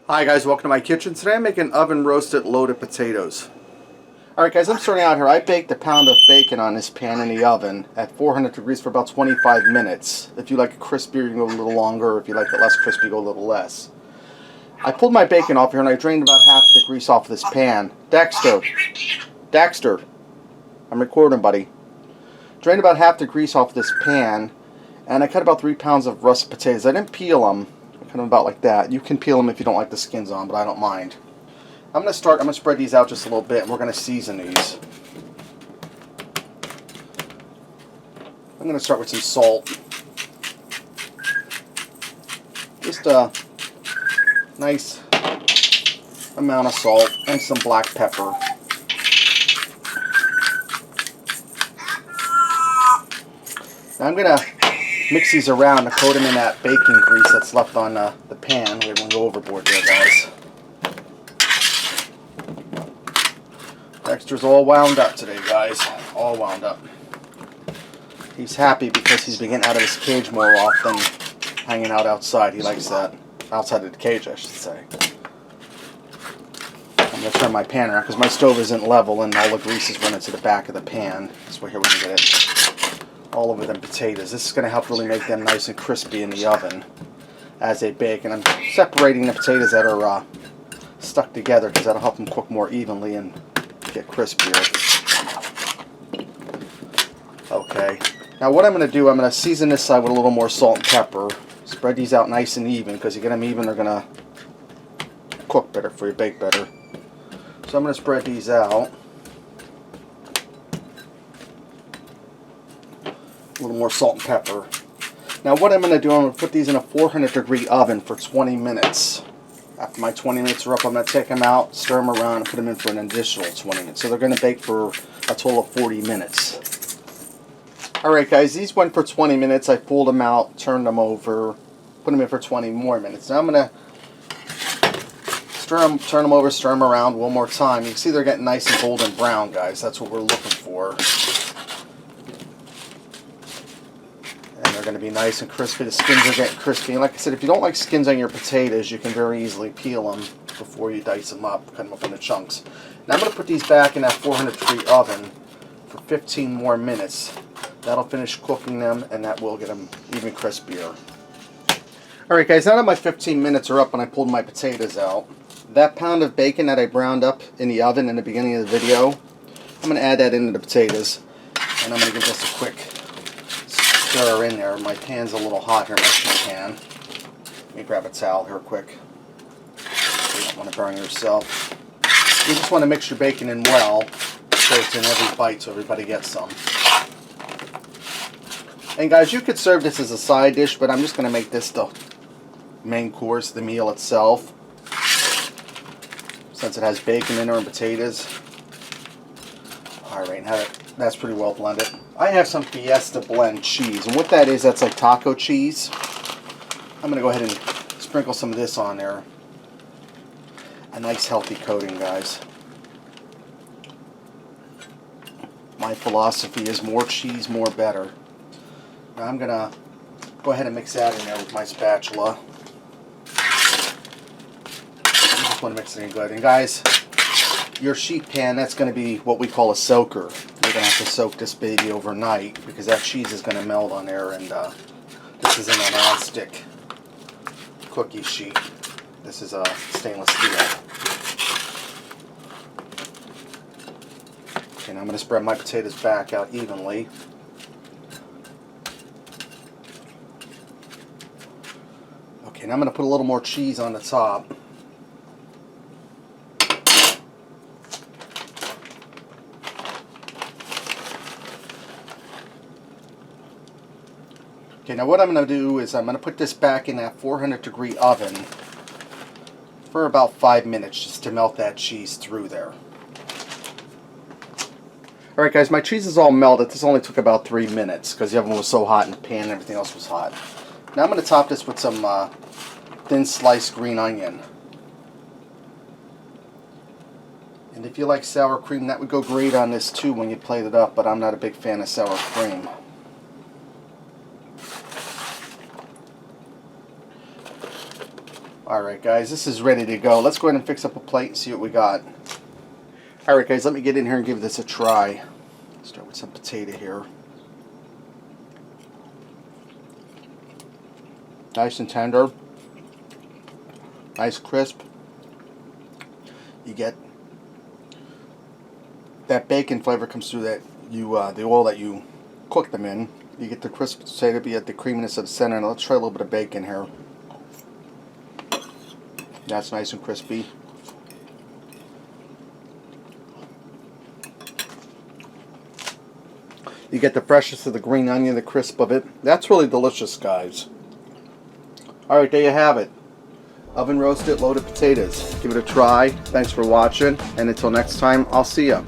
Hi guys, welcome to my kitchen. Today I'm making oven roasted loaded potatoes. Alright guys, I'm starting out here. I baked a pound of bacon on this pan in the oven at 400 degrees for about 25 minutes. If you like it crispier, you can go a little longer. If you like it less crispy, go a little less. I pulled my bacon off here and I drained about half the grease off of this pan. Dexter, I'm recording, buddy. Drained about half the grease off this pan and I cut about 3 pounds of russet potatoes. I didn't peel them. Cut them about like that. You can peel them if you don't like the skins on, but I don't mind. I'm going to spread these out just a little bit and we're going to season these. I'm going to start with some salt. Just a nice amount of salt and some black pepper. Now I'm going to mix these around to coat them in that bacon grease that's left on the pan. We won't go overboard there, guys. Dexter's all wound up today, guys. All wound up. He's happy because he's been getting out of his cage more often, hanging out outside. He likes that. Outside of the cage, I should say. I'm going to turn my pan around because my stove isn't level and all the grease is running to the back of the pan. This way here we can get it all over them potatoes. This is going to help really make them nice and crispy in the oven as they bake. And I'm separating the potatoes that are stuck together because that'll help them cook more evenly and get crispier. Okay. Now what I'm going to do, I'm going to season this side with a little more salt and pepper. Spread these out nice and even because you get them even, they're going to cook better for you, bake better. So I'm going to spread these out. A little more salt and pepper. Now what I'm going to do, I'm going to put these in a 400-degree oven for 20 minutes. After my 20 minutes are up, I'm going to take them out, stir them around, and put them in for an additional 20 minutes. So they're going to bake for a total of 40 minutes. Alright guys, these went for 20 minutes. I pulled them out, turned them over, put them in for 20 more minutes. Now I'm going to turn them over, stir them around one more time. You can see they're getting nice and golden brown, guys. That's what we're looking for. They're going to be nice and crispy. The skins are getting crispy. And like I said, if you don't like skins on your potatoes, you can very easily peel them before you dice them up, cut them up into chunks. Now I'm going to put these back in that 400-degree oven for 15 more minutes. That'll finish cooking them, and that will get them even crispier. Alright guys, now that my 15 minutes are up and I pulled my potatoes out, that pound of bacon that I browned up in the oven in the beginning of the video, I'm going to add that into the potatoes. And I'm going to give this a quick stir in there. My pan's a little hot here, my sheet pan. Let me grab a towel here quick. You don't want to burn yourself. You just want to mix your bacon in well so it's in every bite so everybody gets some. And guys, you could serve this as a side dish, but I'm just going to make this the main course, the meal itself. Since it has bacon in there and potatoes. Alright, that's pretty well blended. I have some Fiesta blend cheese, and what that is, that's like taco cheese. I'm going to go ahead and sprinkle some of this on there. A nice healthy coating, guys. My philosophy is more cheese, more better. Now I'm going to go ahead and mix that in there with my spatula. I just want to mix it in good. And guys, your sheet pan, that's going to be what we call a soaker. You're going to have to soak this baby overnight because that cheese is going to melt on there, and this is in a non-stick cookie sheet. This is a stainless steel. Okay, now I'm going to spread my potatoes back out evenly. Okay, now I'm going to put a little more cheese on the top. Okay, now what I'm going to do is I'm going to put this back in that 400-degree oven for about 5 minutes just to melt that cheese through there. Alright guys, my cheese is all melted. This only took about 3 minutes because the oven was so hot and the pan and everything else was hot. Now I'm going to top this with some thin sliced green onion. And if you like sour cream, that would go great on this too when you plate it up, but I'm not a big fan of sour cream. Alright guys, this is ready to go. Let's go ahead and fix up a plate and see what we got. Alright guys, let me get in here and give this a try. Start with some potato here. Nice and tender. Nice crisp. You get that bacon flavor comes through that the oil that you cook them in. You get the crisp potato, but you get the creaminess of the center. And let's try a little bit of bacon here. That's nice and crispy. You get the freshness of the green onion, the crisp of it. That's really delicious, guys. Alright, there you have it. Oven roasted loaded potatoes. Give it a try. Thanks for watching, and until next time, I'll see ya.